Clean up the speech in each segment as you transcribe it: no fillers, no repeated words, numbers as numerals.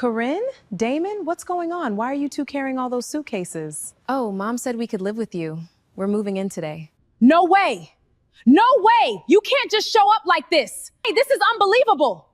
Corinne? Damon? What's going on? Why are you two carrying all those suitcases? Oh, Mom said we could live with you. We're moving in today. No way! No way! You can't just show up like this! Hey, this is unbelievable!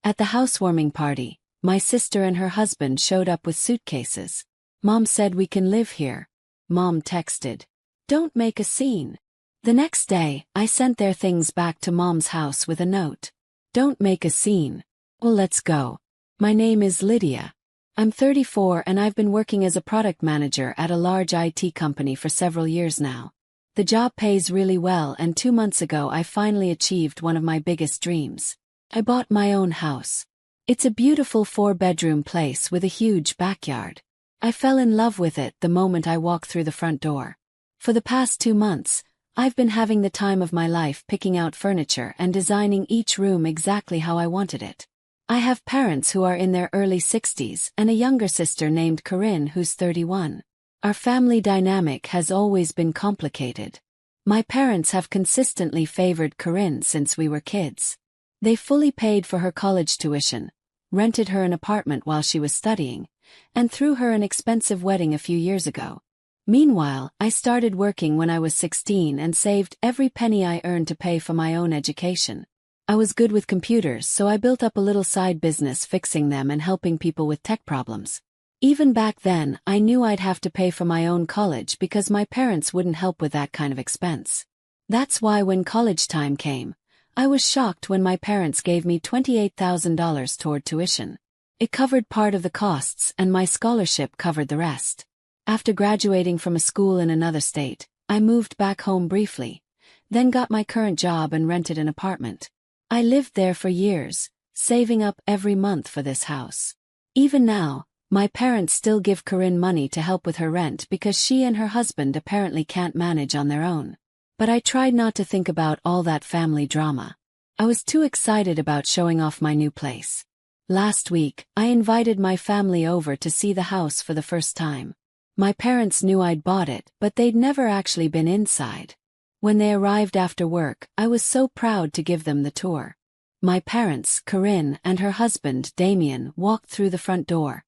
At the housewarming party, my sister and her husband showed up with suitcases. Mom said we can live here. Mom texted, "Don't make a scene." The next day, I sent their things back to Mom's house with a note. "Don't make a scene. Well, let's go. My name is Lydia. I'm 34 and I've been working as a product manager at a large IT company for several years now. The job pays really well, and 2 months ago I finally achieved one of my biggest dreams. I bought my own house. It's a beautiful 4-bedroom place with a huge backyard. I fell in love with it the moment I walked through the front door. For the past 2 months, I've been having the time of my life picking out furniture and designing each room exactly how I wanted it. I have parents who are in their early 60s and a younger sister named Corinne who's 31. Our family dynamic has always been complicated. My parents have consistently favored Corinne since we were kids. They fully paid for her college tuition, rented her an apartment while she was studying, and threw her an expensive wedding a few years ago. Meanwhile, I started working when I was 16 and saved every penny I earned to pay for my own education. I was good with computers, so I built up a little side business fixing them and helping people with tech problems. Even back then, I knew I'd have to pay for my own college because my parents wouldn't help with that kind of expense. That's why when college time came, I was shocked when my parents gave me $28,000 toward tuition. It covered part of the costs and my scholarship covered the rest. After graduating from a school in another state, I moved back home briefly, then got my current job and rented an apartment. I lived there for years, saving up every month for this house. Even now, my parents still give Corinne money to help with her rent because she and her husband apparently can't manage on their own. But I tried not to think about all that family drama. I was too excited about showing off my new place. Last week, I invited my family over to see the house for the first time. My parents knew I'd bought it, but they'd never actually been inside. When they arrived after work, I was so proud to give them the tour. My parents, Corinne, and her husband, Damien, walked through the front door,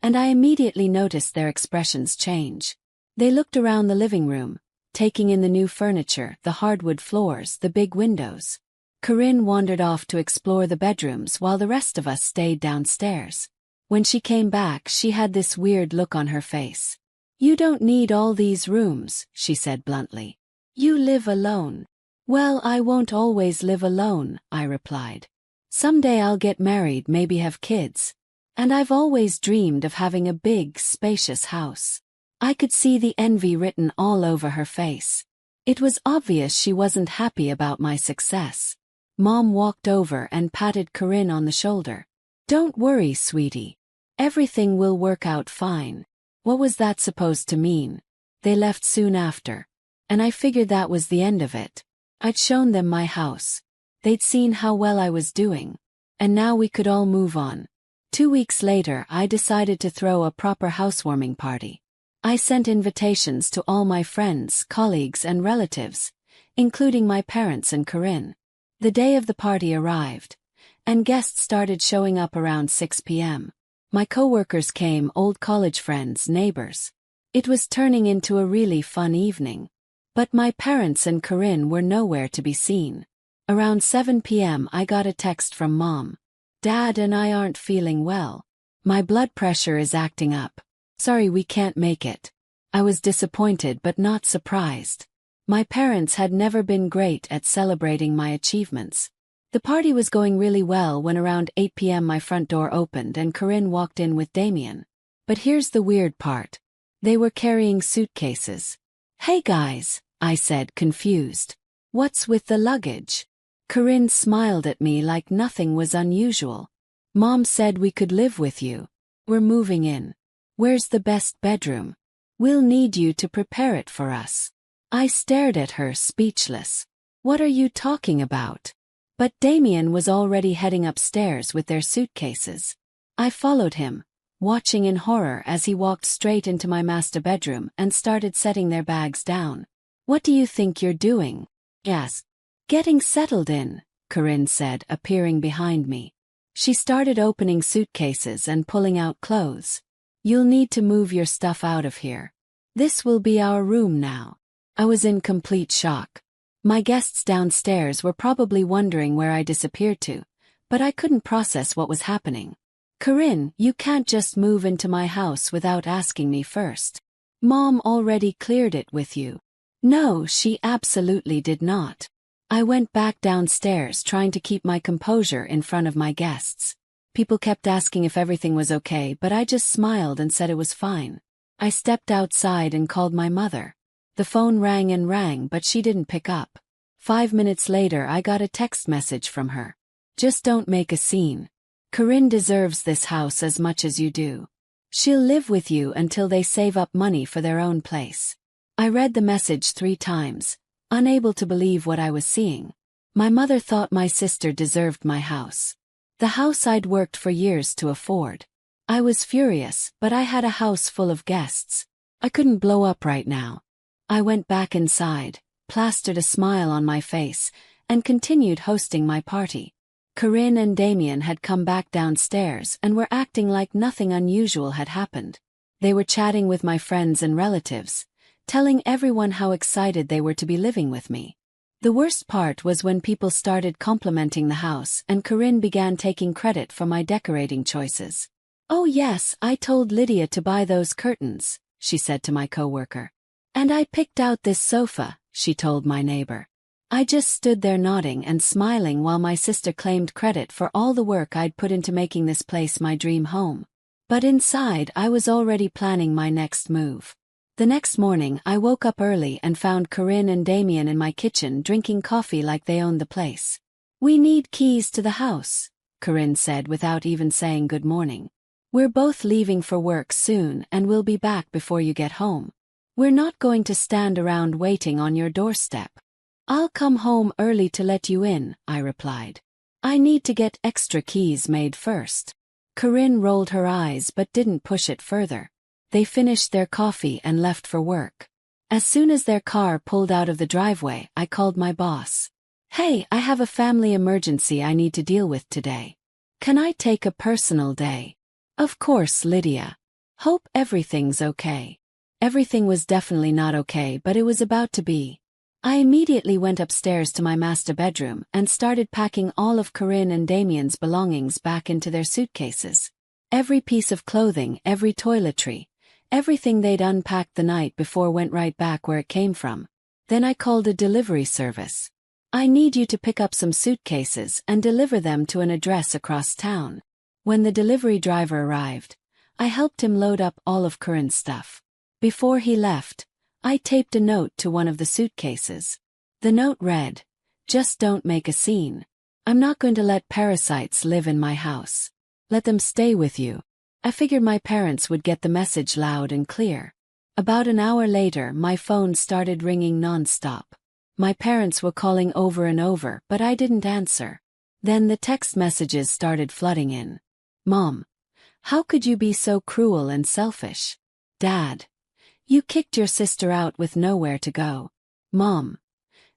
and I immediately noticed their expressions change. They looked around the living room, taking in the new furniture, the hardwood floors, the big windows. Corinne wandered off to explore the bedrooms while the rest of us stayed downstairs. When she came back, she had this weird look on her face. "You don't need all these rooms," she said bluntly. "You live alone." "Well, I won't always live alone," I replied. "Someday I'll get married, maybe have kids. And I've always dreamed of having a big, spacious house." I could see the envy written all over her face. It was obvious she wasn't happy about my success. Mom walked over and patted Corinne on the shoulder. "Don't worry, sweetie. Everything will work out fine." What was that supposed to mean? They left soon after, and I figured that was the end of it. I'd shown them my house. They'd seen how well I was doing. And now we could all move on. 2 weeks later, I decided to throw a proper housewarming party. I sent invitations to all my friends, colleagues, and relatives, including my parents and Corinne. The day of the party arrived, and guests started showing up around 6 p.m. My coworkers came, old college friends, neighbors. It was turning into a really fun evening. But my parents and Corinne were nowhere to be seen. Around 7 p.m. I got a text from Mom. "Dad and I aren't feeling well. My blood pressure is acting up. Sorry we can't make it." I was disappointed but not surprised. My parents had never been great at celebrating my achievements. The party was going really well when around 8 p.m. my front door opened and Corinne walked in with Damien. But here's the weird part. They were carrying suitcases. "Hey guys," I said, confused. "What's with the luggage?" Corinne smiled at me like nothing was unusual. "Mom said we could live with you. We're moving in. Where's the best bedroom? We'll need you to prepare it for us." I stared at her, speechless. "What are you talking about?" But Damien was already heading upstairs with their suitcases. I followed him, watching in horror as he walked straight into my master bedroom and started setting their bags down. "What do you think you're doing?" "Yes. Getting settled in," Corinne said, appearing behind me. She started opening suitcases and pulling out clothes. "You'll need to move your stuff out of here. This will be our room now." I was in complete shock. My guests downstairs were probably wondering where I disappeared to, but I couldn't process what was happening. "Corinne, you can't just move into my house without asking me first. Mom already cleared it with you." No, she absolutely did not. I went back downstairs trying to keep my composure in front of my guests. People kept asking if everything was okay, but I just smiled and said it was fine. I stepped outside and called my mother. The phone rang and rang, but she didn't pick up. 5 minutes later, I got a text message from her. "Just don't make a scene. Corinne deserves this house as much as you do. She'll live with you until they save up money for their own place." I read the message 3 times, unable to believe what I was seeing. My mother thought my sister deserved my house. The house I'd worked for years to afford. I was furious, but I had a house full of guests. I couldn't blow up right now. I went back inside, plastered a smile on my face, and continued hosting my party. Corinne and Damien had come back downstairs and were acting like nothing unusual had happened. They were chatting with my friends and relatives, telling everyone how excited they were to be living with me. The worst part was when people started complimenting the house and Corinne began taking credit for my decorating choices. "Oh yes, I told Lydia to buy those curtains," she said to my coworker. "And I picked out this sofa," she told my neighbor. I just stood there nodding and smiling while my sister claimed credit for all the work I'd put into making this place my dream home. But inside, I was already planning my next move. The next morning, I woke up early and found Corinne and Damien in my kitchen drinking coffee like they owned the place. "We need keys to the house," Corinne said without even saying good morning. "We're both leaving for work soon and we'll be back before you get home. We're not going to stand around waiting on your doorstep." "I'll come home early to let you in," I replied. "I need to get extra keys made first." Corinne rolled her eyes but didn't push it further. They finished their coffee and left for work. As soon as their car pulled out of the driveway, I called my boss. "Hey, I have a family emergency I need to deal with today. Can I take a personal day?" "Of course, Lydia. Hope everything's okay." Everything was definitely not okay, but it was about to be. I immediately went upstairs to my master bedroom and started packing all of Corinne and Damien's belongings back into their suitcases. Every piece of clothing, every toiletry, everything they'd unpacked the night before went right back where it came from. Then I called a delivery service. "I need you to pick up some suitcases and deliver them to an address across town." When the delivery driver arrived, I helped him load up all of Corinne's stuff. Before he left, I taped a note to one of the suitcases. The note read, "Just don't make a scene. I'm not going to let parasites live in my house. Let them stay with you." I figured my parents would get the message loud and clear. About an hour later, my phone started ringing non-stop. My parents were calling over and over, but I didn't answer. Then the text messages started flooding in. "Mom, how could you be so cruel and selfish? Dad, you kicked your sister out with nowhere to go. Mom,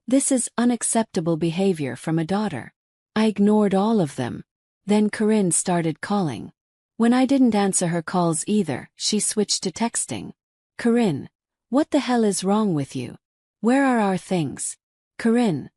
this is unacceptable behavior from a daughter." I ignored all of them. Then Corinne started calling. When I didn't answer her calls either, she switched to texting. "Corinne, what the hell is wrong with you? Where are our things? Corinne,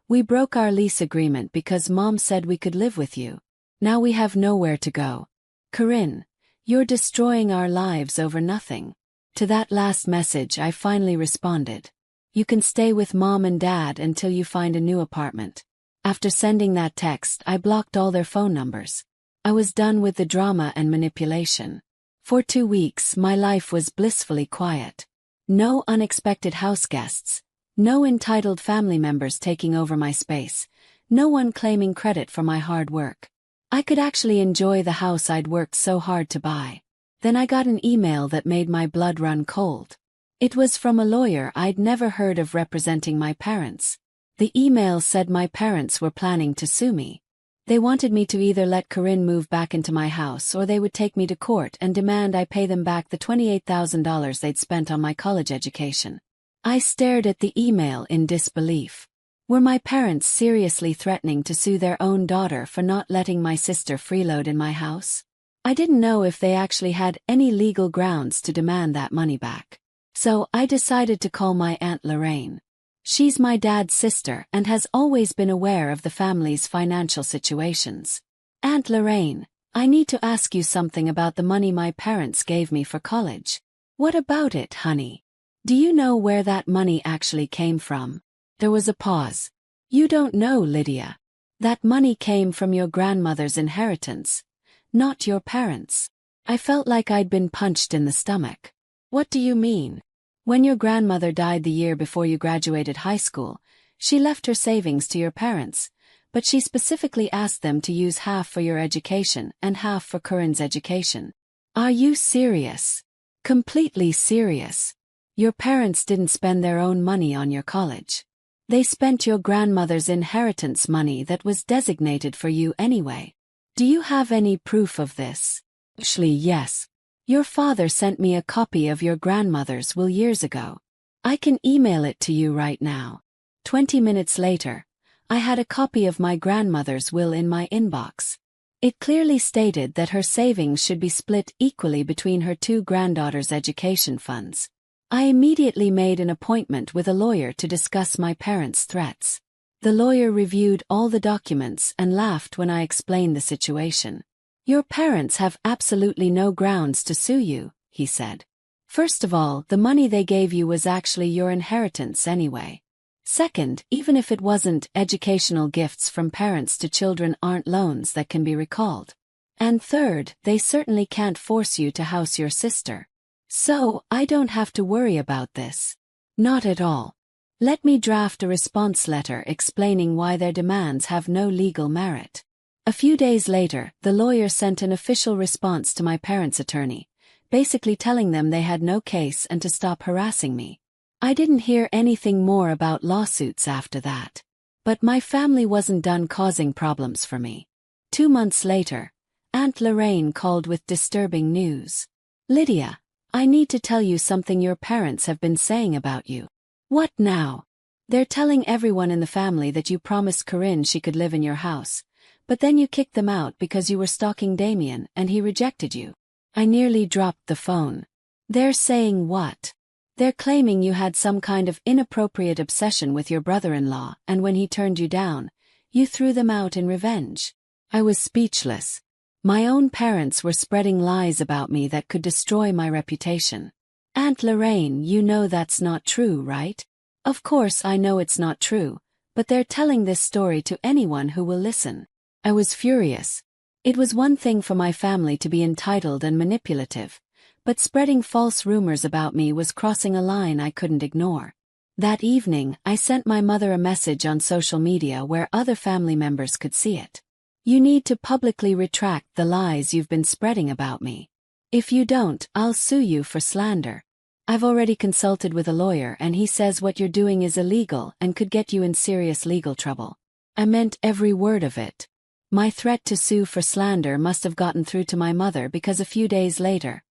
we broke our lease agreement because Mom said we could live with you. Now we have nowhere to go. Corinne, you're destroying our lives over nothing." To that last message I finally responded. "You can stay with Mom and Dad until you find a new apartment." After sending that text, I blocked all their phone numbers. I was done with the drama and manipulation. For 2 weeks, my life was blissfully quiet. No unexpected house guests, no entitled family members taking over my space, no one claiming credit for my hard work. I could actually enjoy the house I'd worked so hard to buy. Then I got an email that made my blood run cold. It was from a lawyer I'd never heard of representing my parents. The email said my parents were planning to sue me. They wanted me to either let Corinne move back into my house or they would take me to court and demand I pay them back the $28,000 they'd spent on my college education. I stared at the email in disbelief. Were my parents seriously threatening to sue their own daughter for not letting my sister freeload in my house? I didn't know if they actually had any legal grounds to demand that money back. So I decided to call my Aunt Lorraine. She's my dad's sister and has always been aware of the family's financial situations. Aunt Lorraine, I need to ask you something about the money my parents gave me for college. What about it, honey? Do you know where that money actually came from? There was a pause. You don't know, Lydia. That money came from your grandmother's inheritance, not your parents. I felt like I'd been punched in the stomach. What do you mean? When your grandmother died the year before you graduated high school, she left her savings to your parents, but she specifically asked them to use half for your education and half for Corinne's education. Are you serious? Completely serious. Your parents didn't spend their own money on your college. They spent your grandmother's inheritance money that was designated for you anyway. Do you have any proof of this? Actually, yes. Your father sent me a copy of your grandmother's will years ago. I can email it to you right now. 20 minutes later, I had a copy of my grandmother's will in my inbox. It clearly stated that her savings should be split equally between her two granddaughters' education funds. I immediately made an appointment with a lawyer to discuss my parents' threats. The lawyer reviewed all the documents and laughed when I explained the situation. Your parents have absolutely no grounds to sue you, he said. First of all, the money they gave you was actually your inheritance anyway. Second, even if it wasn't, educational gifts from parents to children aren't loans that can be recalled. And third, they certainly can't force you to house your sister. So, I don't have to worry about this. Not at all. Let me draft a response letter explaining why their demands have no legal merit. A few days later, the lawyer sent an official response to my parents' attorney, basically telling them they had no case and to stop harassing me. I didn't hear anything more about lawsuits after that. But my family wasn't done causing problems for me. 2 months later, Aunt Lorraine called with disturbing news. Lydia, I need to tell you something your parents have been saying about you. What now? They're telling everyone in the family that you promised Corinne she could live in your house, but then you kicked them out because you were stalking Damien and he rejected you. I nearly dropped the phone. They're saying what? They're claiming you had some kind of inappropriate obsession with your brother-in-law, and when he turned you down, you threw them out in revenge. I was speechless. My own parents were spreading lies about me that could destroy my reputation. Aunt Lorraine, you know that's not true, right? Of course I know it's not true, but they're telling this story to anyone who will listen. I was furious. It was one thing for my family to be entitled and manipulative, but spreading false rumors about me was crossing a line I couldn't ignore. That evening, I sent my mother a message on social media where other family members could see it. You need to publicly retract the lies you've been spreading about me. If you don't, I'll sue you for slander. I've already consulted with a lawyer and he says what you're doing is illegal and could get you in serious legal trouble. I meant every word of it. My threat to sue for slander must have gotten through to my mother because a few days later,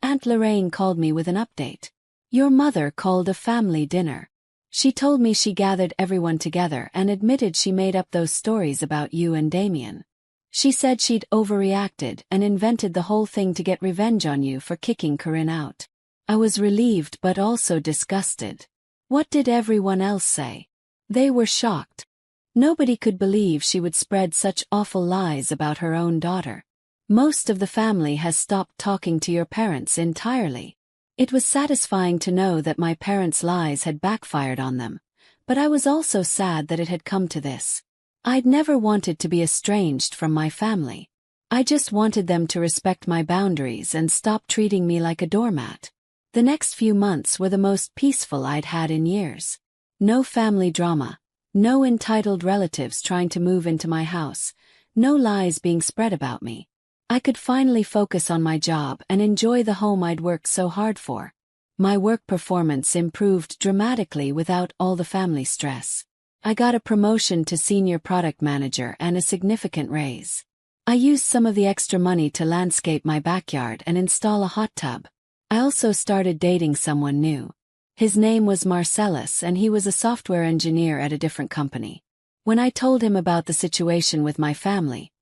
Aunt Lorraine called me with an update. Your mother called a family dinner. She told me she gathered everyone together and admitted she made up those stories about you and Damien. She said she'd overreacted and invented the whole thing to get revenge on you for kicking Corinne out. I was relieved but also disgusted. What did everyone else say? They were shocked. Nobody could believe she would spread such awful lies about her own daughter. Most of the family has stopped talking to your parents entirely. It was satisfying to know that my parents' lies had backfired on them, but I was also sad that it had come to this. I'd never wanted to be estranged from my family. I just wanted them to respect my boundaries and stop treating me like a doormat. The next few months were the most peaceful I'd had in years. No family drama, no entitled relatives trying to move into my house, no lies being spread about me. I could finally focus on my job and enjoy the home I'd worked so hard for. My work performance improved dramatically without all the family stress. I got a promotion to senior product manager and a significant raise. I used some of the extra money to landscape my backyard and install a hot tub. I also started dating someone new. His name was Marcellus and he was a software engineer at a different company. When I told him about the situation with my family,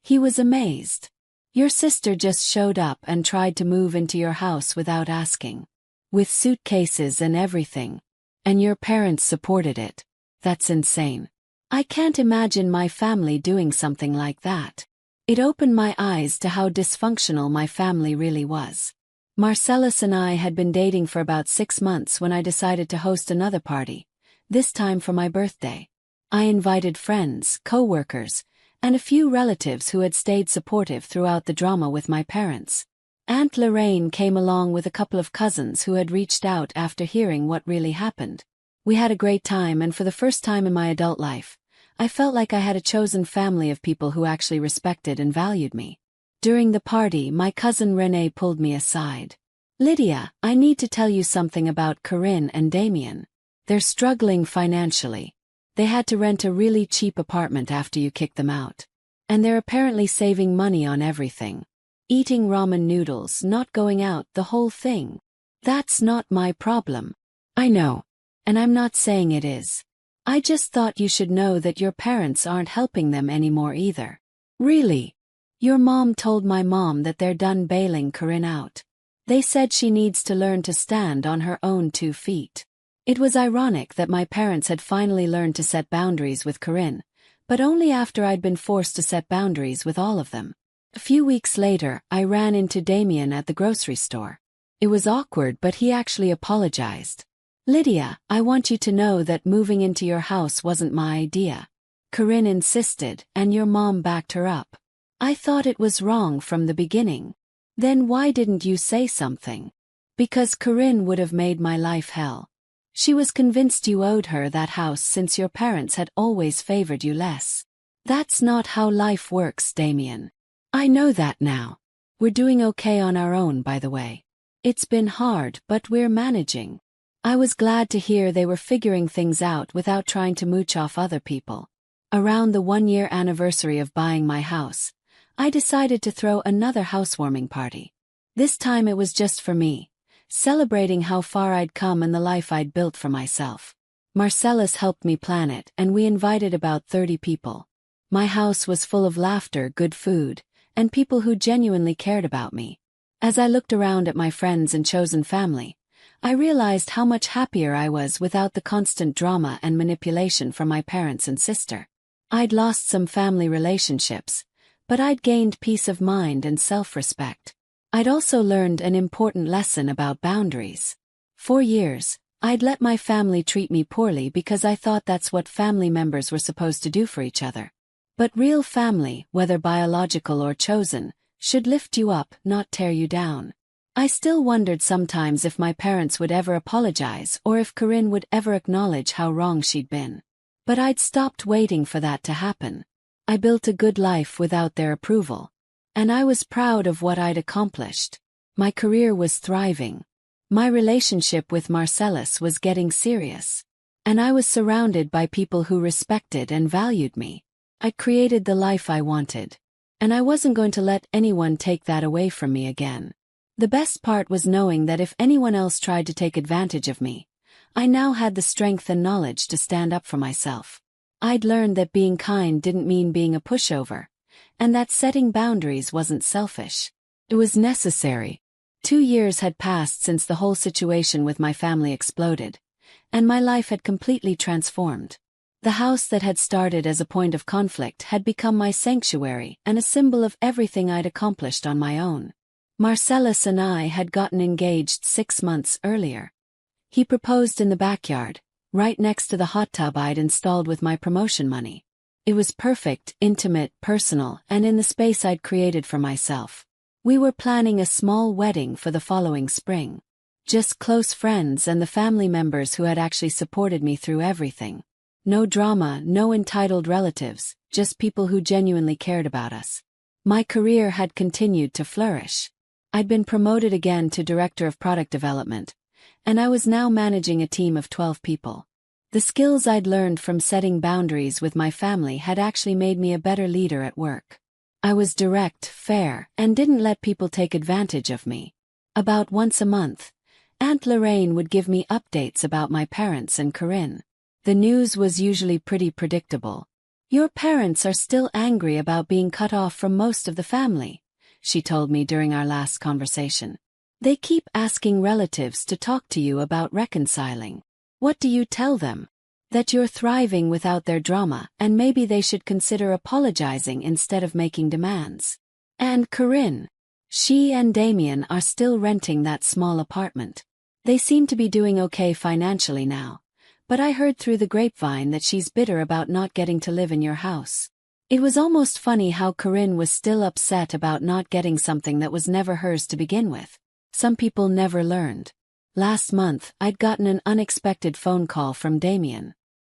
he was amazed. Your sister just showed up and tried to move into your house without asking. With suitcases and everything. And your parents supported it. That's insane. I can't imagine my family doing something like that. It opened my eyes to how dysfunctional my family really was. Marcellus and I had been dating for about 6 months when I decided to host another party, this time for my birthday. I invited friends, co-workers, and a few relatives who had stayed supportive throughout the drama with my parents. Aunt Lorraine came along with a couple of cousins who had reached out after hearing what really happened. We had a great time, and for the first time in my adult life, I felt like I had a chosen family of people who actually respected and valued me. During the party, my cousin Renee pulled me aside. "Lydia, I need to tell you something about Corinne and Damien. They're struggling financially. They had to rent a really cheap apartment after you kicked them out. And they're apparently saving money on everything. Eating ramen noodles, not going out, the whole thing. That's not my problem. I know. And I'm not saying it is. I just thought you should know that your parents aren't helping them anymore either." "Really? Your mom told my mom that they're done bailing Corinne out. They said she needs to learn to stand on her own 2 feet. It was ironic that my parents had finally learned to set boundaries with Corinne, but only after I'd been forced to set boundaries with all of them. A few weeks later, I ran into Damien at the grocery store. It was awkward, but he actually apologized. "Lydia, I want you to know that moving into your house wasn't my idea. Corinne insisted, and your mom backed her up. I thought it was wrong from the beginning." "Then why didn't you say something?" "Because Corinne would have made my life hell. She was convinced you owed her that house since your parents had always favored you less." "That's not how life works, Damien. I know that now. We're doing okay on our own, by the way. It's been hard, but we're managing." I was glad to hear they were figuring things out without trying to mooch off other people. Around the 1-year anniversary of buying my house, I decided to throw another housewarming party. This time it was just for me, celebrating how far I'd come and the life I'd built for myself. Marcellus helped me plan it, and we invited about 30 people. My house was full of laughter, good food, and people who genuinely cared about me. As I looked around at my friends and chosen family, I realized how much happier I was without the constant drama and manipulation from my parents and sister. I'd lost some family relationships, but I'd gained peace of mind and self-respect. I'd also learned an important lesson about boundaries. For years, I'd let my family treat me poorly because I thought that's what family members were supposed to do for each other. But real family, whether biological or chosen, should lift you up, not tear you down. I still wondered sometimes if my parents would ever apologize or if Corinne would ever acknowledge how wrong she'd been. But I'd stopped waiting for that to happen. I built a good life without their approval. And I was proud of what I'd accomplished. My career was thriving. My relationship with Marcellus was getting serious. And I was surrounded by people who respected and valued me. I'd created the life I wanted. And I wasn't going to let anyone take that away from me again. The best part was knowing that if anyone else tried to take advantage of me, I now had the strength and knowledge to stand up for myself. I'd learned that being kind didn't mean being a pushover, and that setting boundaries wasn't selfish. It was necessary. 2 years had passed since the whole situation with my family exploded, and my life had completely transformed. The house that had started as a point of conflict had become my sanctuary and a symbol of everything I'd accomplished on my own. Marcellus and I had gotten engaged 6 months earlier. He proposed in the backyard, right next to the hot tub I'd installed with my promotion money. It was perfect, intimate, personal, and in the space I'd created for myself. We were planning a small wedding for the following spring. Just close friends and the family members who had actually supported me through everything. No drama, no entitled relatives, just people who genuinely cared about us. My career had continued to flourish. I'd been promoted again to Director of Product Development, and I was now managing a team of 12 people. The skills I'd learned from setting boundaries with my family had actually made me a better leader at work. I was direct, fair, and didn't let people take advantage of me. About once a month, Aunt Lorraine would give me updates about my parents and Corinne. The news was usually pretty predictable. Your parents are still angry about being cut off from most of the family, she told me during our last conversation. They keep asking relatives to talk to you about reconciling. What do you tell them? That you're thriving without their drama and maybe they should consider apologizing instead of making demands. And Corinne. She and Damien are still renting that small apartment. They seem to be doing okay financially now, but I heard through the grapevine that she's bitter about not getting to live in your house. It was almost funny how Corinne was still upset about not getting something that was never hers to begin with. Some people never learned. Last month, I'd gotten an unexpected phone call from Damien.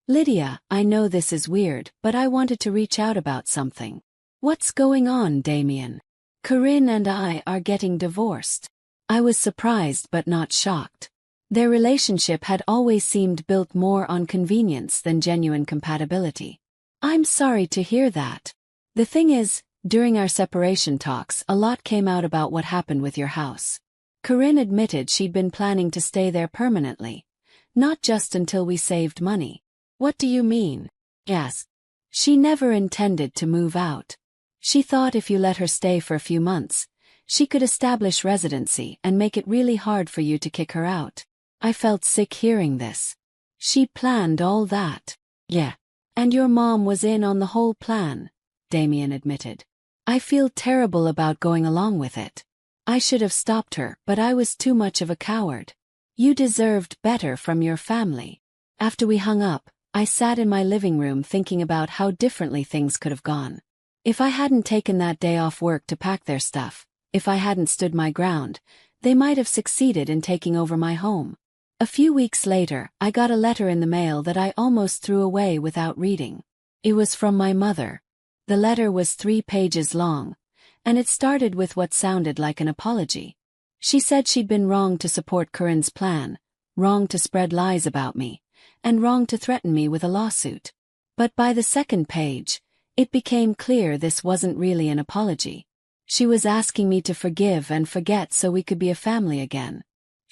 Lydia, I know this is weird, but I wanted to reach out about something. What's going on, Damien? Corinne and I are getting divorced. I was surprised but not shocked. Their relationship had always seemed built more on convenience than genuine compatibility. I'm sorry to hear that. The thing is, during our separation talks, a lot came out about what happened with your house. Corinne admitted she'd been planning to stay there permanently, not just until we saved money. What do you mean? Yes. She never intended to move out. She thought if you let her stay for a few months, she could establish residency and make it really hard for you to kick her out. I felt sick hearing this. She planned all that. Yeah. And your mom was in on the whole plan, Damien admitted. I feel terrible about going along with it. I should have stopped her, but I was too much of a coward. You deserved better from your family. After we hung up, I sat in my living room thinking about how differently things could have gone. If I hadn't taken that day off work to pack their stuff, if I hadn't stood my ground, they might have succeeded in taking over my home. A few weeks later, I got a letter in the mail that I almost threw away without reading. It was from my mother. The letter was 3 pages long, and it started with what sounded like an apology. She said she'd been wrong to support Corinne's plan, wrong to spread lies about me, and wrong to threaten me with a lawsuit. But by the second page, it became clear this wasn't really an apology. She was asking me to forgive and forget so we could be a family again.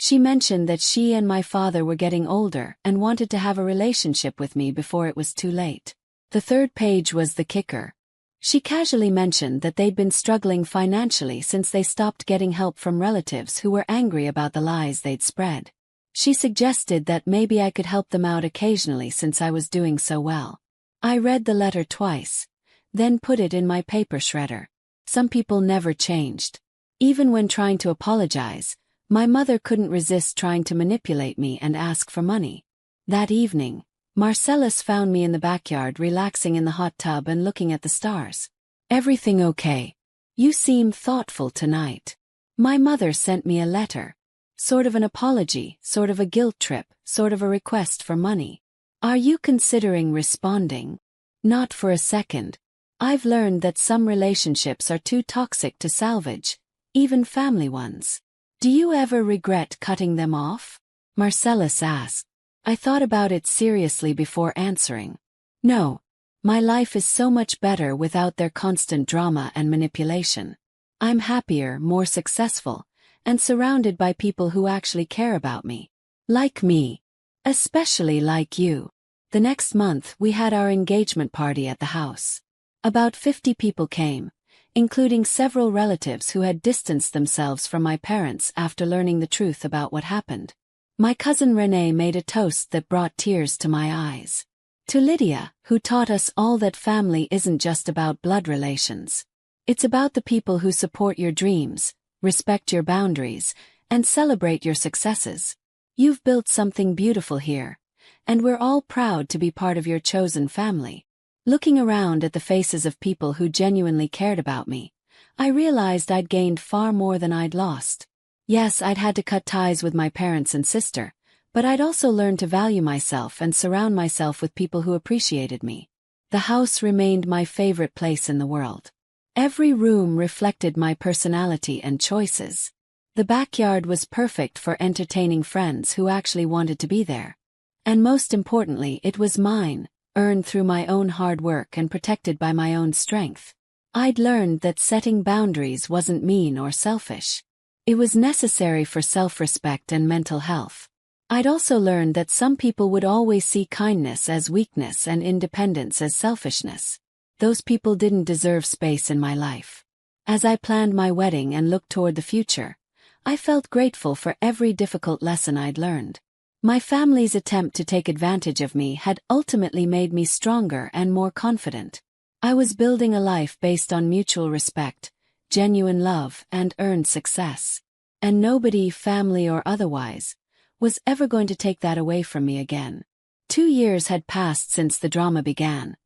She mentioned that she and my father were getting older and wanted to have a relationship with me before it was too late. The third page was the kicker. She casually mentioned that they'd been struggling financially since they stopped getting help from relatives who were angry about the lies they'd spread. She suggested that maybe I could help them out occasionally since I was doing so well. I read the letter twice, then put it in my paper shredder. Some people never changed. Even when trying to apologize, my mother couldn't resist trying to manipulate me and ask for money. That evening, Marcellus found me in the backyard relaxing in the hot tub and looking at the stars. Everything okay? You seem thoughtful tonight. My mother sent me a letter. Sort of an apology, sort of a guilt trip, sort of a request for money. Are you considering responding? Not for a second. I've learned that some relationships are too toxic to salvage, even family ones. Do you ever regret cutting them off? Marcellus asked. I thought about it seriously before answering. No. My life is so much better without their constant drama and manipulation. I'm happier, more successful, and surrounded by people who actually care about me. Like me. Especially like you. The next month we had our engagement party at the house. About 50 people came, including several relatives who had distanced themselves from my parents after learning the truth about what happened. My cousin Renee made a toast that brought tears to my eyes. To Lydia, who taught us all that family isn't just about blood relations. It's about the people who support your dreams, respect your boundaries, and celebrate your successes. You've built something beautiful here, and we're all proud to be part of your chosen family. Looking around at the faces of people who genuinely cared about me, I realized I'd gained far more than I'd lost. Yes, I'd had to cut ties with my parents and sister, but I'd also learned to value myself and surround myself with people who appreciated me. The house remained my favorite place in the world. Every room reflected my personality and choices. The backyard was perfect for entertaining friends who actually wanted to be there. And most importantly, it was mine, earned through my own hard work and protected by my own strength. I'd learned that setting boundaries wasn't mean or selfish. It was necessary for self-respect and mental health. I'd also learned that some people would always see kindness as weakness and independence as selfishness. Those people didn't deserve space in my life. As I planned my wedding and looked toward the future, I felt grateful for every difficult lesson I'd learned. My family's attempt to take advantage of me had ultimately made me stronger and more confident. I was building a life based on mutual respect, genuine love, and earned success. And nobody, family or otherwise, was ever going to take that away from me again. 2 years had passed since the drama began,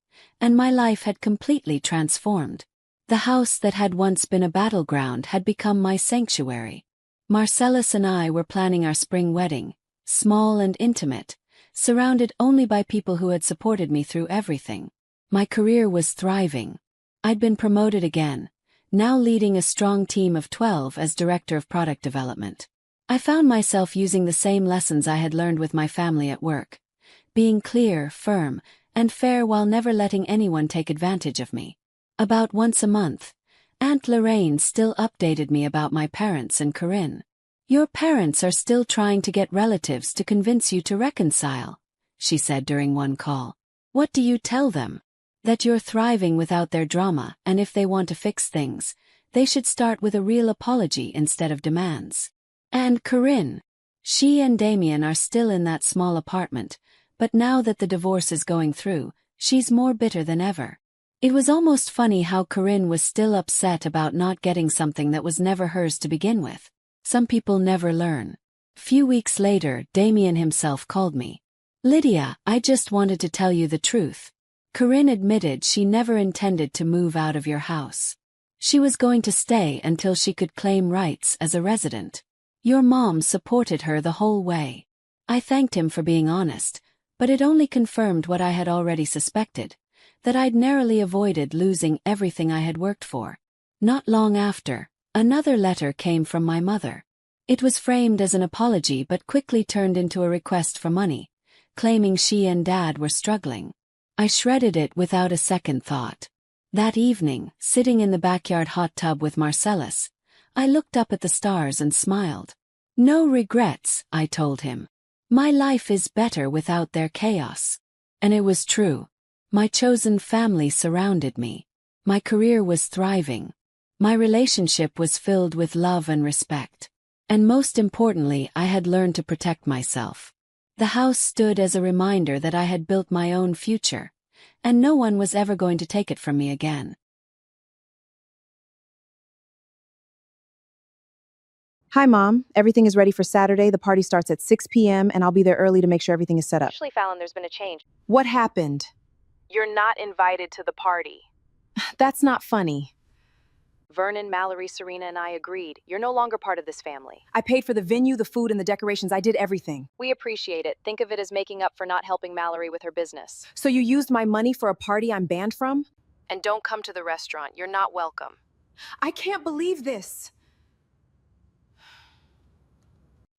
and my life had completely transformed. The house that had once been a battleground had become my sanctuary. Marcellus and I were planning our spring wedding, small and intimate, surrounded only by people who had supported me through everything. My career was thriving. I'd been promoted again, now leading a strong team of 12 as director of product development. I found myself using the same lessons I had learned with my family at work, being clear, firm, and fair while never letting anyone take advantage of me. About once a month, Aunt Lorraine still updated me about my parents and Corinne. "Your parents are still trying to get relatives to convince you to reconcile," she said during one call. "What do you tell them? That you're thriving without their drama, and if they want to fix things, they should start with a real apology instead of demands." And Corinne. She and Damien are still in that small apartment, but now that the divorce is going through, she's more bitter than ever. It was almost funny how Corinne was still upset about not getting something that was never hers to begin with. Some people never learn. Few weeks later, Damien himself called me. "Lydia, I just wanted to tell you the truth. Corinne admitted she never intended to move out of your house. She was going to stay until she could claim rights as a resident. Your mom supported her the whole way." I thanked him for being honest, but it only confirmed what I had already suspected, that I'd narrowly avoided losing everything I had worked for. Not long after, another letter came from my mother. It was framed as an apology but quickly turned into a request for money, claiming she and Dad were struggling. I shredded it without a second thought. That evening, sitting in the backyard hot tub with Marcellus, I looked up at the stars and smiled. "No regrets," I told him. "My life is better without their chaos." And it was true. My chosen family surrounded me. My career was thriving. My relationship was filled with love and respect. And most importantly, I had learned to protect myself. The house stood as a reminder that I had built my own future, and no one was ever going to take it from me again. Hi, Mom. Everything is ready for Saturday. The party starts at 6 p.m., and I'll be there early to make sure everything is set up. Actually, Fallon, there's been a change. What happened? You're not invited to the party. That's not funny. Vernon, Mallory, Serena, and I agreed. You're no longer part of this family. I paid for the venue, the food, and the decorations. I did everything. We appreciate it. Think of it as making up for not helping Mallory with her business. So you used my money for a party I'm banned from? And don't come to the restaurant. You're not welcome. I can't believe this.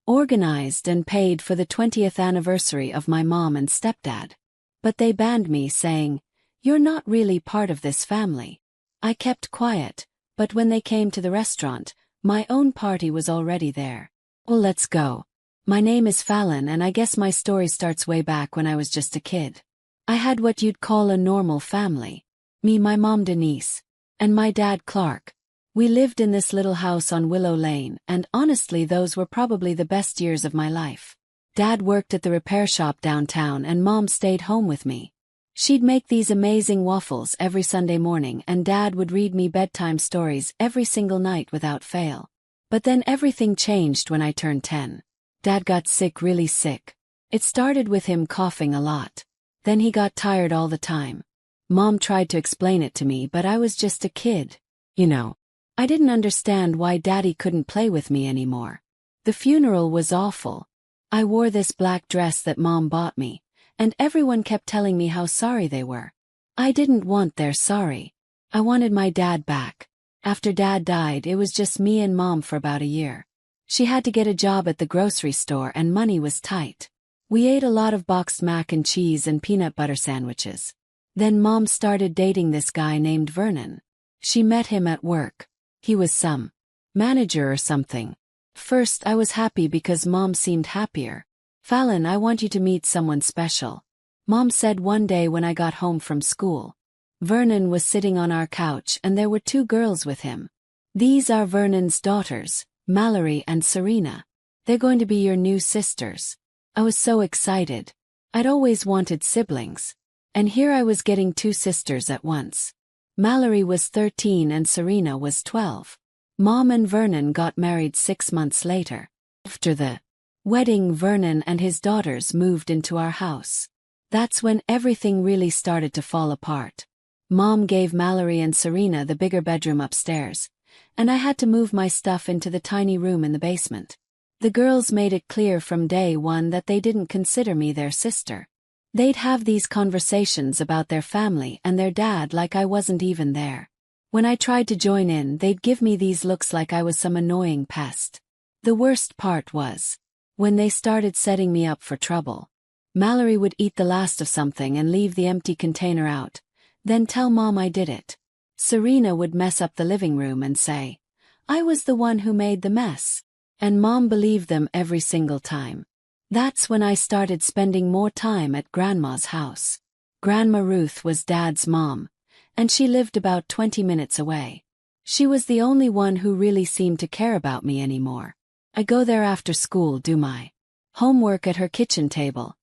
Organized and paid for the 20th anniversary of my mom and stepdad. But they banned me, saying, "You're not really part of this family." I kept quiet, but when they came to the restaurant, my own party was already there. Well, let's go. My name is Fallon, and I guess my story starts way back when I was just a kid. I had what you'd call a normal family. Me, my mom Denise, and my dad Clark. We lived in this little house on Willow Lane, and honestly those were probably the best years of my life. Dad worked at the repair shop downtown and Mom stayed home with me. She'd make these amazing waffles every Sunday morning, and Dad would read me bedtime stories every single night without fail. But then everything changed when I turned 10. Dad got sick, really sick. It started with him coughing a lot. Then he got tired all the time. Mom tried to explain it to me, but I was just a kid. You know. I didn't understand why Daddy couldn't play with me anymore. The funeral was awful. I wore this black dress that Mom bought me, and everyone kept telling me how sorry they were. I didn't want their sorry. I wanted my dad back. After Dad died, it was just me and Mom for about a year. She had to get a job at the grocery store and money was tight. We ate a lot of boxed mac and cheese and peanut butter sandwiches. Then Mom started dating this guy named Vernon. She met him at work. He was some manager or something. First, I was happy because Mom seemed happier. Fallon, I want you to meet someone special. Mom said one day when I got home from school. Vernon was sitting on our couch and there were two girls with him. These are Vernon's daughters, Mallory and Serena. They're going to be your new sisters. I was so excited. I'd always wanted siblings. And here I was getting two sisters at once. Mallory was 13 and Serena was 12. Mom and Vernon got married 6 months later. After the wedding, Vernon and his daughters moved into our house. That's when everything really started to fall apart. Mom gave Mallory and Serena the bigger bedroom upstairs, and I had to move my stuff into the tiny room in the basement. The girls made it clear from day one that they didn't consider me their sister. They'd have these conversations about their family and their dad like I wasn't even there. When I tried to join in, they'd give me these looks like I was some annoying pest. The worst part was when they started setting me up for trouble. Mallory would eat the last of something and leave the empty container out, then tell Mom I did it. Serena would mess up the living room and say, I was the one who made the mess. And Mom believed them every single time. That's when I started spending more time at Grandma's house. Grandma Ruth was Dad's mom, and she lived about 20 minutes away. She was the only one who really seemed to care about me anymore. I go there after school, do my homework at her kitchen table,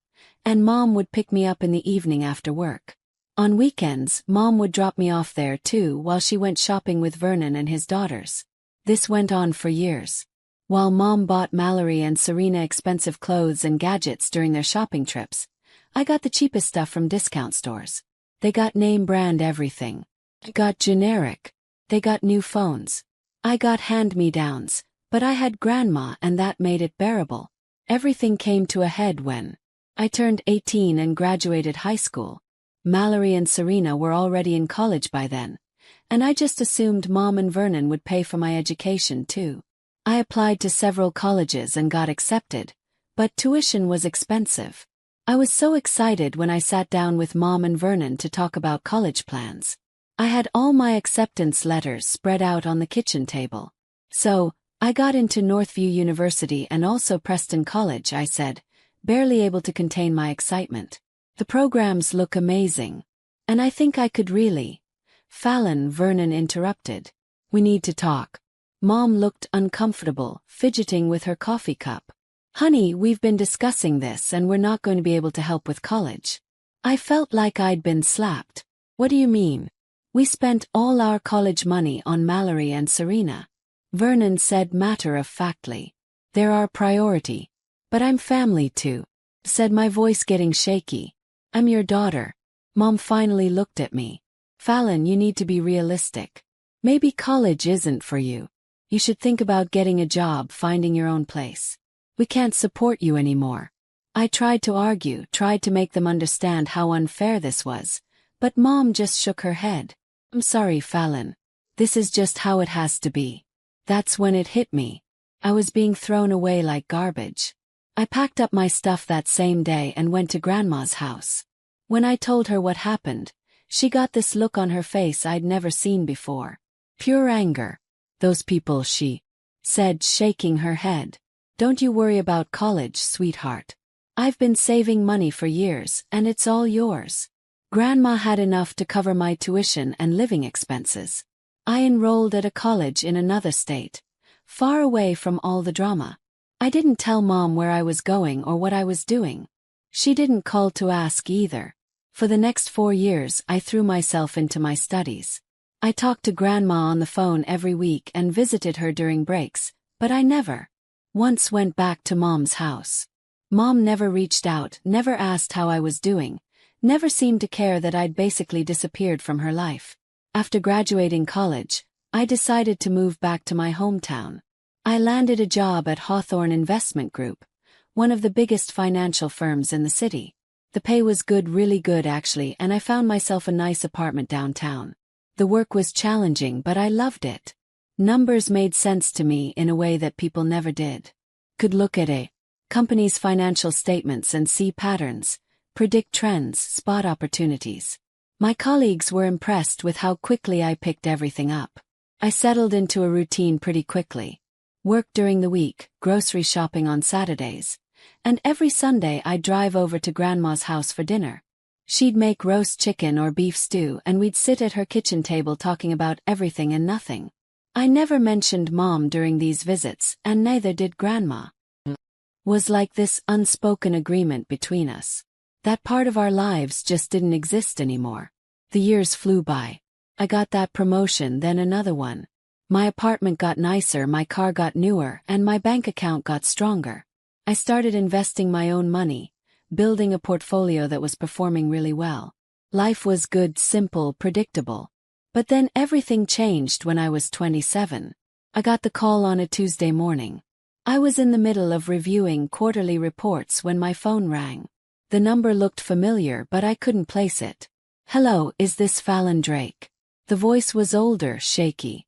and Mom would pick me up in the evening after work. On weekends, Mom would drop me off there too while she went shopping with Vernon and his daughters. This went on for years. While Mom bought Mallory and Serena expensive clothes and gadgets during their shopping trips, I got the cheapest stuff from discount stores. They got name brand everything. I got generic. They got new phones. I got hand-me-downs, but I had Grandma and that made it bearable. Everything came to a head when I turned 18 and graduated high school. Mallory and Serena were already in college by then, and I just assumed Mom and Vernon would pay for my education too. I applied to several colleges and got accepted, but tuition was expensive. I was so excited when I sat down with Mom and Vernon to talk about college plans. I had all my acceptance letters spread out on the kitchen table. So, I got into Northview University and also Preston College, I said, barely able to contain my excitement. The programs look amazing. And I think I could really. Fallon, Vernon interrupted. We need to talk. Mom looked uncomfortable, fidgeting with her coffee cup. Honey, we've been discussing this and we're not going to be able to help with college. I felt like I'd been slapped. What do you mean? We spent all our college money on Mallory and Serena. Vernon said matter-of-factly. They're our priority. But I'm family too, said my voice getting shaky. I'm your daughter. Mom finally looked at me. Fallon, you need to be realistic. Maybe college isn't for you. You should think about getting a job, finding your own place. We can't support you anymore. I tried to argue, tried to make them understand how unfair this was, but Mom just shook her head. I'm sorry, Fallon. This is just how it has to be. That's when it hit me. I was being thrown away like garbage. I packed up my stuff that same day and went to Grandma's house. When I told her what happened, she got this look on her face I'd never seen before. Pure anger. Those people, she said, shaking her head. Don't you worry about college, sweetheart. I've been saving money for years, and it's all yours. Grandma had enough to cover my tuition and living expenses. I enrolled at a college in another state, far away from all the drama. I didn't tell Mom where I was going or what I was doing. She didn't call to ask either. For the next 4 years, I threw myself into my studies. I talked to Grandma on the phone every week and visited her during breaks, but I never once went back to Mom's house. Mom never reached out, never asked how I was doing, never seemed to care that I'd basically disappeared from her life. After graduating college, I decided to move back to my hometown. I landed a job at Hawthorne Investment Group, one of the biggest financial firms in the city. The pay was good, really good actually, and I found myself a nice apartment downtown. The work was challenging, but I loved it. Numbers made sense to me in a way that people never did. Could look at a company's financial statements and see patterns, predict trends, spot opportunities. My colleagues were impressed with how quickly I picked everything up. I settled into a routine pretty quickly. Work during the week, grocery shopping on Saturdays. And every Sunday I'd drive over to Grandma's house for dinner. She'd make roast chicken or beef stew and we'd sit at her kitchen table talking about everything and nothing. I never mentioned Mom during these visits, and neither did Grandma. Was like this unspoken agreement between us. That part of our lives just didn't exist anymore. The years flew by. I got that promotion, then another one. My apartment got nicer, my car got newer, and my bank account got stronger. I started investing my own money, building a portfolio that was performing really well. Life was good, simple, predictable. But then everything changed when I was 27. I got the call on a Tuesday morning. I was in the middle of reviewing quarterly reports when my phone rang. The number looked familiar, but I couldn't place it. "Hello, is this Fallon Drake?" The voice was older, shaky.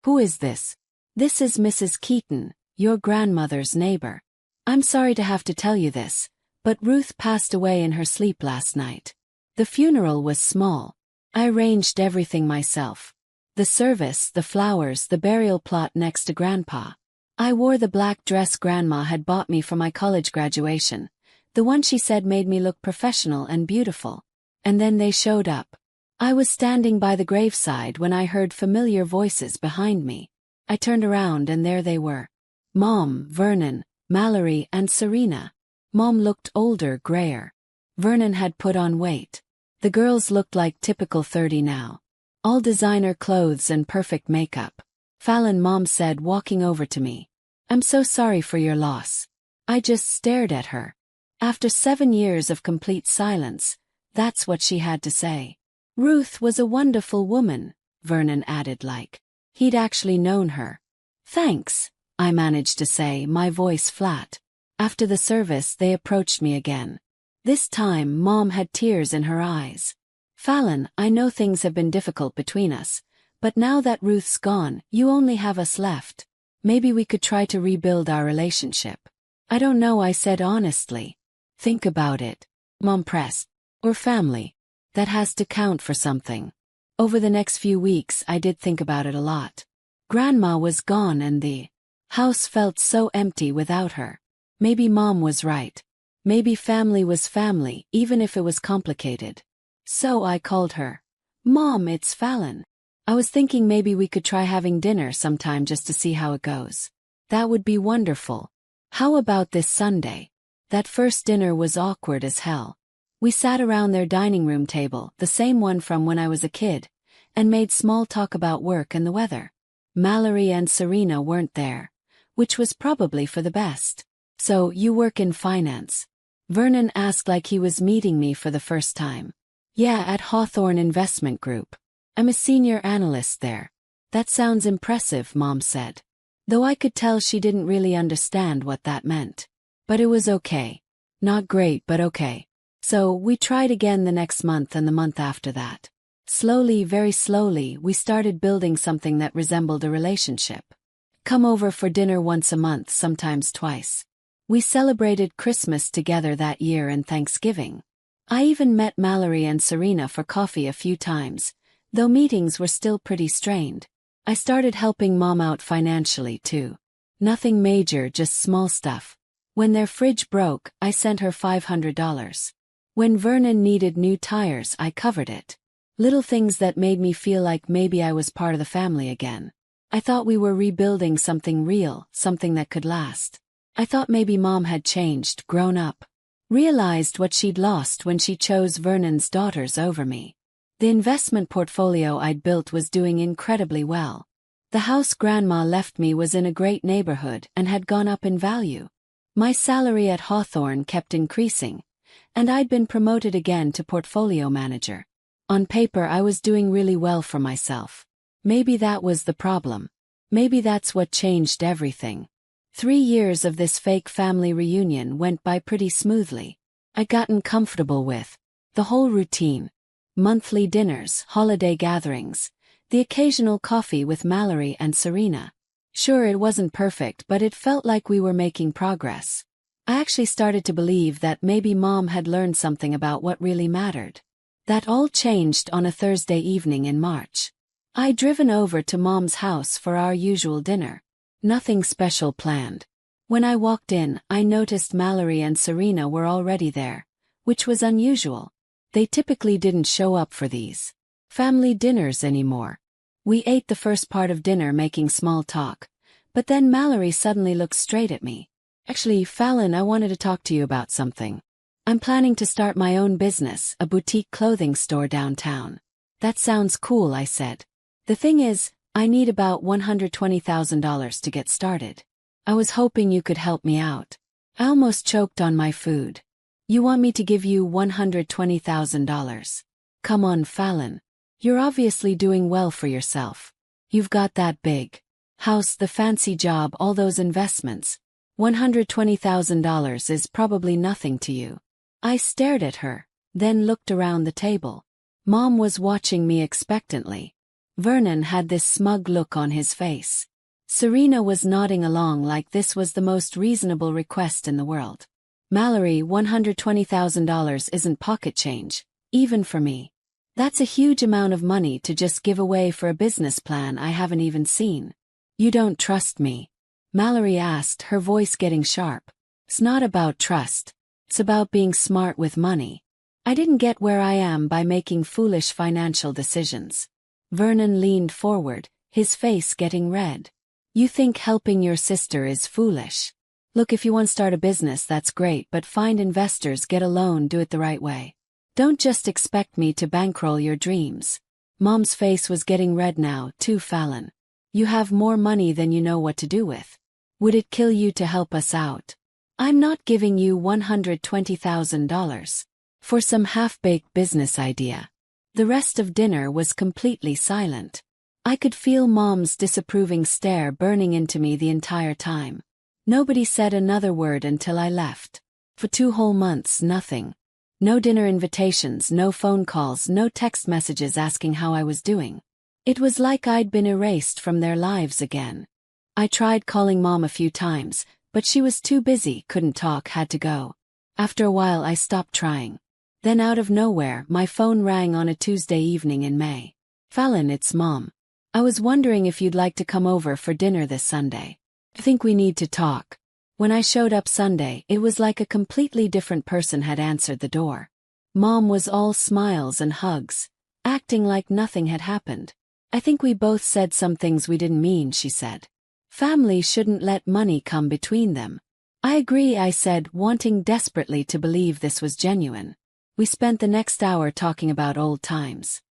"Who is this?" "This is Mrs. Keaton, your grandmother's neighbor. I'm sorry to have to tell you this, but Ruth passed away in her sleep last night. The funeral was small. I arranged everything myself. The service, the flowers, the burial plot next to Grandpa. I wore the black dress Grandma had bought me for my college graduation, the one she said made me look professional and beautiful. And then they showed up. I was standing by the graveside when I heard familiar voices behind me. I turned around and there they were. Mom, Vernon, Mallory, and Serena. Mom looked older, grayer. Vernon had put on weight. The girls looked like typical 30 now. All designer clothes and perfect makeup. "Fallon," Mom said, walking over to me. "I'm so sorry for your loss." I just stared at her. After 7 years of complete silence, that's what she had to say. "Ruth was a wonderful woman," Vernon added like he'd actually known her. "Thanks," I managed to say, my voice flat. After the service, they approached me again. This time, Mom had tears in her eyes. "Fallon, I know things have been difficult between us, but now that Ruth's gone, you only have us left. Maybe we could try to rebuild our relationship." "I don't know," I said honestly. "Think about it," Mom pressed. "Or family. That has to count for something." Over the next few weeks, I did think about it a lot. Grandma was gone and the house felt so empty without her. Maybe Mom was right. Maybe family was family, even if it was complicated. So I called her. "Mom, it's Fallon. I was thinking maybe we could try having dinner sometime just to see how it goes." "That would be wonderful. How about this Sunday?" That first dinner was awkward as hell. We sat around their dining room table, the same one from when I was a kid, and made small talk about work and the weather. Mallory and Serena weren't there, which was probably for the best. "So, you work in finance?" Vernon asked like he was meeting me for the first time. "Yeah, at Hawthorne Investment Group. I'm a senior analyst there." "That sounds impressive," Mom said. Though I could tell she didn't really understand what that meant. But it was okay. Not great, but okay. So, we tried again the next month and the month after that. Slowly, very slowly, we started building something that resembled a relationship. Come over for dinner once a month, sometimes twice. We celebrated Christmas together that year and Thanksgiving. I even met Mallory and Serena for coffee a few times, though meetings were still pretty strained. I started helping Mom out financially too. Nothing major, just small stuff. When their fridge broke, I sent her $500. When Vernon needed new tires, I covered it. Little things that made me feel like maybe I was part of the family again. I thought we were rebuilding something real, something that could last. I thought maybe Mom had changed, grown up. Realized what she'd lost when she chose Vernon's daughters over me. The investment portfolio I'd built was doing incredibly well. The house Grandma left me was in a great neighborhood and had gone up in value. My salary at Hawthorne kept increasing, and I'd been promoted again to portfolio manager. On paper, I was doing really well for myself. Maybe that was the problem. Maybe that's what changed everything. 3 years of this fake family reunion went by pretty smoothly. I'd gotten comfortable with the whole routine. Monthly dinners, holiday gatherings, the occasional coffee with Mallory and Serena. Sure, it wasn't perfect, but it felt like we were making progress. I actually started to believe that maybe Mom had learned something about what really mattered. That all changed on a Thursday evening in March. I'd driven over to Mom's house for our usual dinner. Nothing special planned. When I walked in, I noticed Mallory and Serena were already there, which was unusual. They typically didn't show up for these family dinners anymore. We ate the first part of dinner making small talk, but then Mallory suddenly looked straight at me. Actually, Fallon, I wanted to talk to you about something. I'm planning to start my own business, a boutique clothing store downtown. That sounds cool, I said. The thing is, I need about $120,000 to get started. I was hoping you could help me out. I almost choked on my food. You want me to give you $120,000? Come on, Fallon. You're obviously doing well for yourself. You've got that big house, the fancy job, all those investments. $120,000 is probably nothing to you. I stared at her, then looked around the table. Mom was watching me expectantly. Vernon had this smug look on his face. Serena was nodding along like this was the most reasonable request in the world. Mallory, $120,000 isn't pocket change, even for me. That's a huge amount of money to just give away for a business plan I haven't even seen. You don't trust me? Mallory asked, her voice getting sharp. It's not about trust. It's about being smart with money. I didn't get where I am by making foolish financial decisions. Vernon leaned forward, his face getting red. You think helping your sister is foolish? Look, if you want to start a business, that's great, but find investors, get a loan, do it the right way. Don't just expect me to bankroll your dreams. Mom's face was getting red now, too. Fallon. You have more money than you know what to do with. Would it kill you to help us out? I'm not giving you $120,000 for some half-baked business idea. The rest of dinner was completely silent. I could feel Mom's disapproving stare burning into me the entire time. Nobody said another word until I left. For 2 whole months, nothing. No dinner invitations, no phone calls, no text messages asking how I was doing. It was like I'd been erased from their lives again. I tried calling Mom a few times, but she was too busy, couldn't talk, had to go. After a while I stopped trying. Then out of nowhere, my phone rang on a Tuesday evening in May. Fallon, it's Mom. I was wondering if you'd like to come over for dinner this Sunday. I think we need to talk. When I showed up Sunday, it was like a completely different person had answered the door. Mom was all smiles and hugs, acting like nothing had happened. I think we both said some things we didn't mean, she said. Family shouldn't let money come between them. I agree, I said, wanting desperately to believe this was genuine. We spent the next hour talking about old times.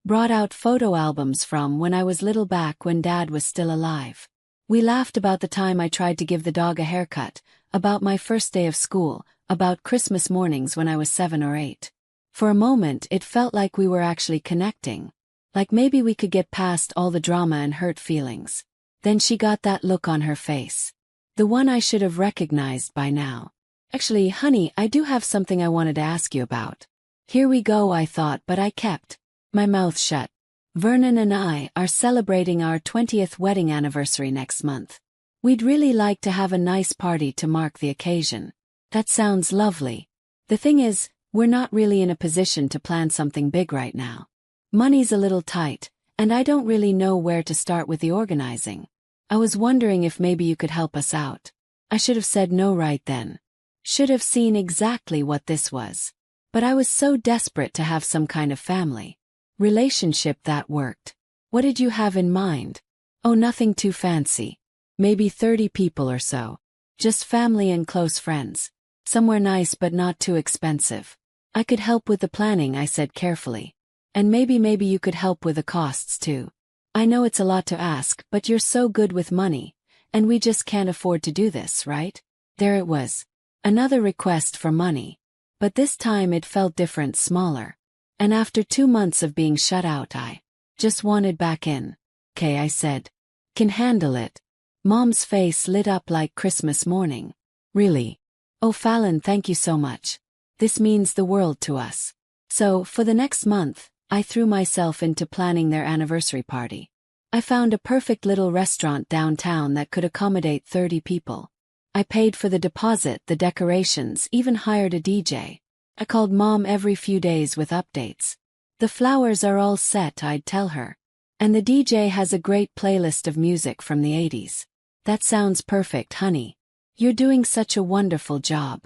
Brought out photo albums from when I was little, back when Dad was still alive. We laughed about the time I tried to give the dog a haircut, about my first day of school, about Christmas mornings when I was 7 or 8. For a moment it felt like we were actually connecting. Like maybe we could get past all the drama and hurt feelings. Then she got that look on her face. The one I should have recognized by now. Actually, honey, I do have something I wanted to ask you about. Here we go, I thought, but I kept my mouth shut. Vernon and I are celebrating our 20th wedding anniversary next month. We'd really like to have a nice party to mark the occasion. That sounds lovely. The thing is, we're not really in a position to plan something big right now. Money's a little tight, and I don't really know where to start with the organizing. I was wondering if maybe you could help us out. I should have said no right then. Should have seen exactly what this was. But I was so desperate to have some kind of family relationship that worked. What did you have in mind? Oh, nothing too fancy. Maybe 30 people or so. Just family and close friends. Somewhere nice but not too expensive. I could help with the planning, I said carefully. And maybe you could help with the costs too. I know it's a lot to ask, but you're so good with money, and we just can't afford to do this, right? There it was. Another request for money. But this time it felt different, smaller. And after 2 months of being shut out, I just wanted back in. Okay, I said. Can handle it. Mom's face lit up like Christmas morning. Really? Oh, Fallon, thank you so much. This means the world to us. So, for the next month, I threw myself into planning their anniversary party. I found a perfect little restaurant downtown that could accommodate 30 people. I paid for the deposit, the decorations, even hired a DJ. I called Mom every few days with updates. The flowers are all set, I'd tell her. And the DJ has a great playlist of music from the 80s. That sounds perfect, honey. You're doing such a wonderful job.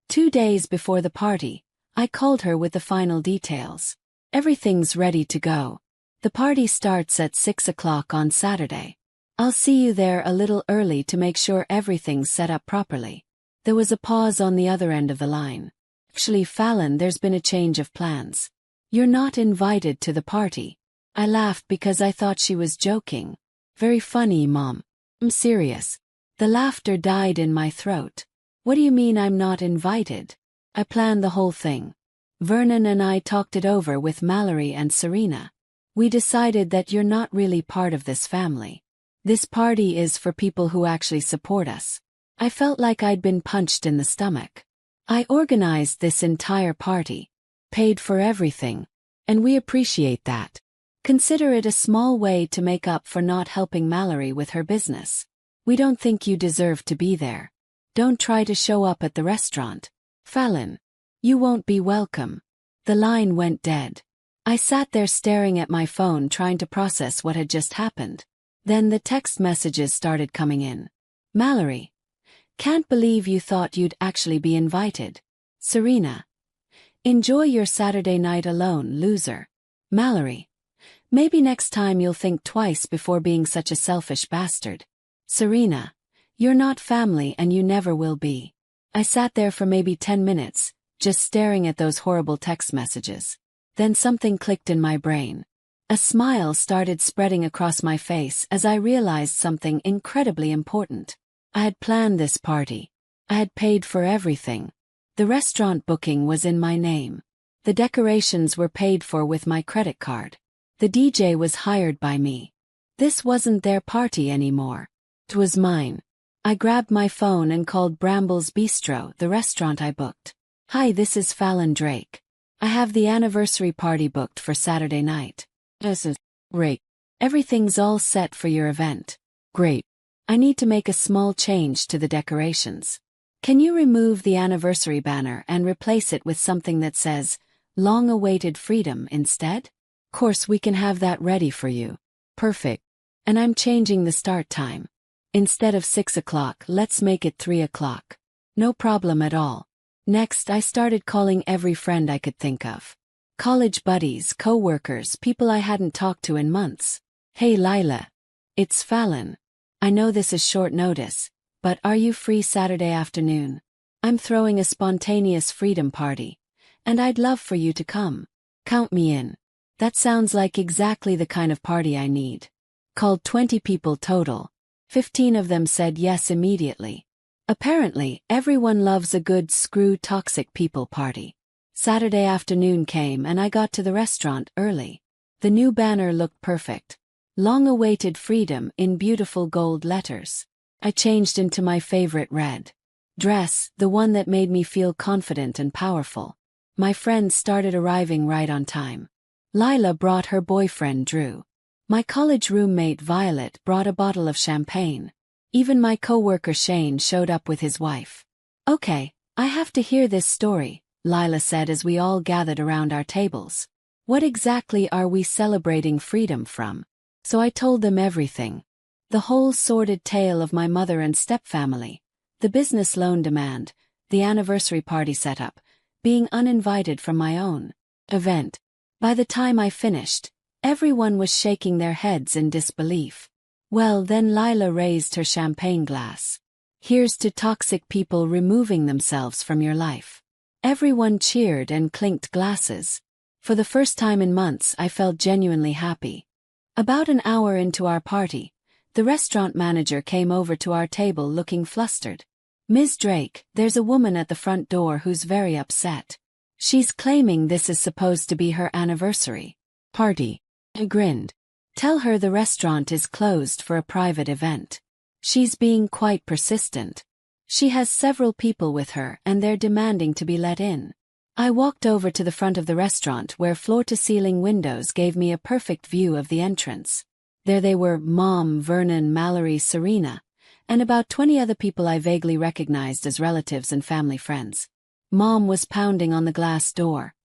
2 days before the party, I called her with the final details. Everything's ready to go. The party starts at 6 o'clock on Saturday. I'll see you there a little early to make sure everything's set up properly. There was a pause on the other end of the line. Actually, Fallon, there's been a change of plans. You're not invited to the party. I laughed because I thought she was joking. Very funny, Mom. I'm serious. The laughter died in my throat. What do you mean I'm not invited? I planned the whole thing. Vernon and I talked it over with Mallory and Serena. We decided that you're not really part of this family. This party is for people who actually support us. I felt like I'd been punched in the stomach. I organized this entire party, paid for everything, and we appreciate that. Consider it a small way to make up for not helping Mallory with her business. We don't think you deserve to be there. Don't try to show up at the restaurant. Fallon, you won't be welcome. The line went dead. I sat there staring at my phone trying to process what had just happened. Then the text messages started coming in. Mallory, can't believe you thought you'd actually be invited. Serena, enjoy your Saturday night alone, loser. Mallory, maybe next time you'll think twice before being such a selfish bastard. Serena, you're not family and you never will be. I sat there for maybe 10 minutes, just staring at those horrible text messages. Then something clicked in my brain. A smile started spreading across my face as I realized something incredibly important. I had planned this party. I had paid for everything. The restaurant booking was in my name. The decorations were paid for with my credit card. The DJ was hired by me. This wasn't their party anymore. It was mine. I grabbed my phone and called Bramble's Bistro, the restaurant I booked. Hi, this is Fallon Drake. I have the anniversary party booked for Saturday night. This is great. Everything's all set for your event. Great. I need to make a small change to the decorations. Can you remove the anniversary banner and replace it with something that says, long-awaited freedom instead? Of course, we can have that ready for you. Perfect. And I'm changing the start time. Instead of 6 o'clock, let's make it 3 o'clock. No problem at all. Next, I started calling every friend I could think of. College buddies, co-workers, people I hadn't talked to in months. Hey Lila. It's Fallon. I know this is short notice, but are you free Saturday afternoon? I'm throwing a spontaneous freedom party, and I'd love for you to come. Count me in. That sounds like exactly the kind of party I need. Called 20 people total. 15 of them said yes immediately. Apparently, everyone loves a good screw toxic people party. Saturday afternoon came and I got to the restaurant early. The new banner looked perfect. Long-awaited freedom in beautiful gold letters. I changed into my favorite red dress, the one that made me feel confident and powerful. My friends started arriving right on time. Lila brought her boyfriend Drew. My college roommate Violet brought a bottle of champagne. Even my coworker Shane showed up with his wife. Okay, I have to hear this story, Lila said as we all gathered around our tables. What exactly are we celebrating freedom from? So I told them everything. The whole sordid tale of my mother and stepfamily, the business loan demand, the anniversary party setup, being uninvited from my own event. By the time I finished, everyone was shaking their heads in disbelief. Well, then Lila raised her champagne glass. Here's to toxic people removing themselves from your life. Everyone cheered and clinked glasses. For the first time in months, I felt genuinely happy. About an hour into our party, the restaurant manager came over to our table looking flustered. Ms. Drake, there's a woman at the front door who's very upset. She's claiming this is supposed to be her anniversary party. I grinned. Tell her the restaurant is closed for a private event. She's being quite persistent. She has several people with her and they're demanding to be let in. I walked over to the front of the restaurant where floor-to-ceiling windows gave me a perfect view of the entrance. There they were, Mom, Vernon, Mallory, Serena, and about 20 other people I vaguely recognized as relatives and family friends. Mom was pounding on the glass door,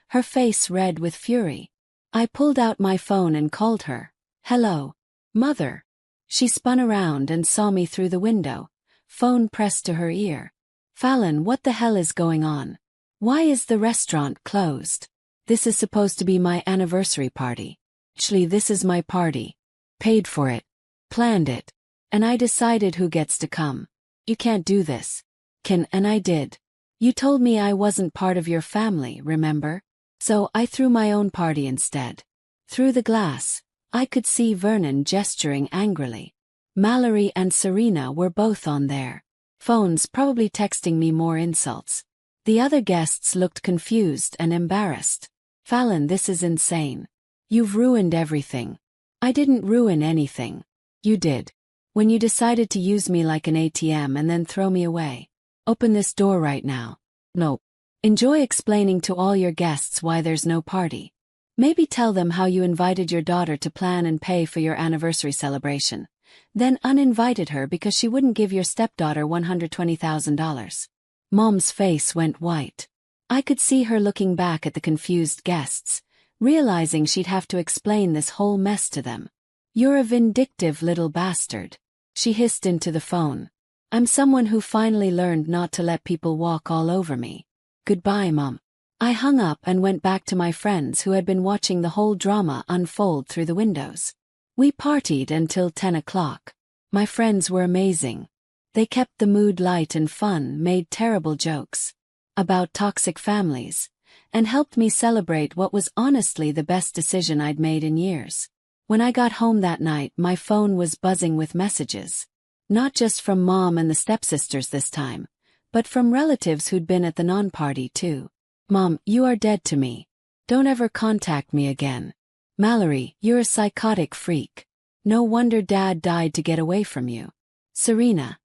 her face red with fury. I pulled out my phone and called her. Hello, Mother. She spun around and saw me through the window, phone pressed to her ear. Fallon, what the hell is going on? Why is the restaurant closed? This is supposed to be my anniversary party. Actually, this is my party. Paid for it. Planned it. And I decided who gets to come. You can't do this. And I did. You told me I wasn't part of your family, remember? So I threw my own party instead. Through the glass, I could see Vernon gesturing angrily. Mallory and Serena were both on their phones, probably texting me more insults. The other guests looked confused and embarrassed. Fallon, this is insane. You've ruined everything. I didn't ruin anything. You did. When you decided to use me like an ATM and then throw me away. Open this door right now. No. Enjoy explaining to all your guests why there's no party. Maybe tell them how you invited your daughter to plan and pay for your anniversary celebration, then uninvited her because she wouldn't give your stepdaughter $120,000. Mom's face went white. I could see her looking back at the confused guests, realizing she'd have to explain this whole mess to them. You're a vindictive little bastard. She hissed into the phone. I'm someone who finally learned not to let people walk all over me. Goodbye, Mom. I hung up and went back to my friends who had been watching the whole drama unfold through the windows. We partied until 10 o'clock. My friends were amazing. They kept the mood light and fun, made terrible jokes about toxic families, and helped me celebrate what was honestly the best decision I'd made in years. When I got home that night, my phone was buzzing with messages. Not just from Mom and the stepsisters this time, but from relatives who'd been at the non-party too. Mom, you are dead to me. Don't ever contact me again. Mallory, you're a psychotic freak. No wonder Dad died to get away from you. Serena,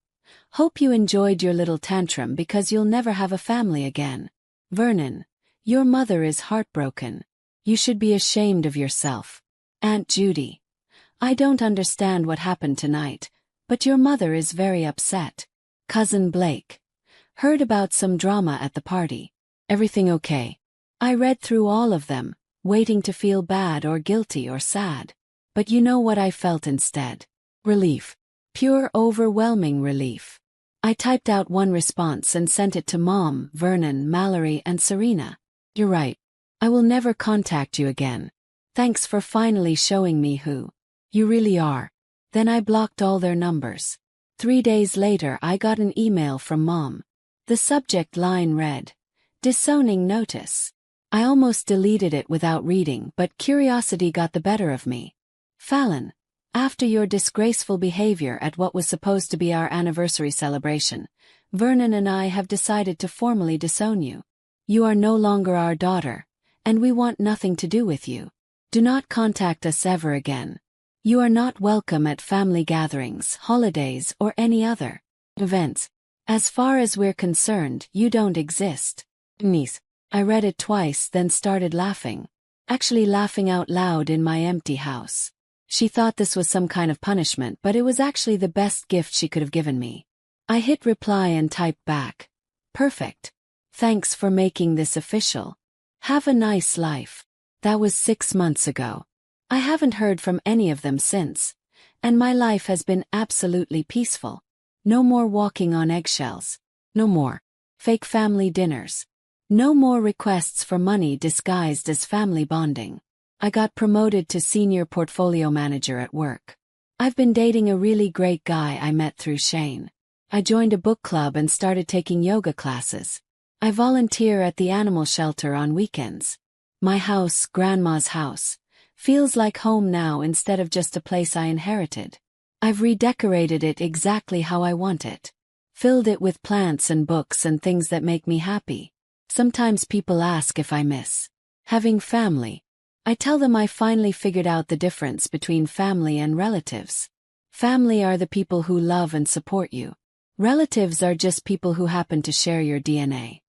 hope you enjoyed your little tantrum because you'll never have a family again. Vernon, your mother is heartbroken. You should be ashamed of yourself. Aunt Judy, I don't understand what happened tonight, but your mother is very upset. Cousin Blake, heard about some drama at the party. Everything okay? I read through all of them, waiting to feel bad or guilty or sad. But you know what I felt instead? Relief. Pure overwhelming relief. I typed out one response and sent it to Mom, Vernon, Mallory, and Serena. You're right. I will never contact you again. Thanks for finally showing me who you really are. Then I blocked all their numbers. 3 days later I got an email from Mom. The subject line read, "Disowning notice." I almost deleted it without reading, but curiosity got the better of me. Fallon, after your disgraceful behavior at what was supposed to be our anniversary celebration, Vernon and I have decided to formally disown you. You are no longer our daughter, and we want nothing to do with you. Do not contact us ever again. You are not welcome at family gatherings, holidays, or any other events. As far as we're concerned, you don't exist. Niece. I read it twice, then started laughing. Actually laughing out loud in my empty house. She thought this was some kind of punishment, but it was actually the best gift she could have given me. I hit reply and typed back. Perfect. Thanks for making this official. Have a nice life. That was 6 months ago. I haven't heard from any of them since, and my life has been absolutely peaceful. No more walking on eggshells. No more fake family dinners. No more requests for money disguised as family bonding. I got promoted to senior portfolio manager at work. I've been dating a really great guy I met through Shane. I joined a book club and started taking yoga classes. I volunteer at the animal shelter on weekends. My house, Grandma's house, feels like home now instead of just a place I inherited. I've redecorated it exactly how I want it. Filled it with plants and books and things that make me happy. Sometimes people ask if I miss having family. I tell them I finally figured out the difference between family and relatives. Family are the people who love and support you. Relatives are just people who happen to share your DNA.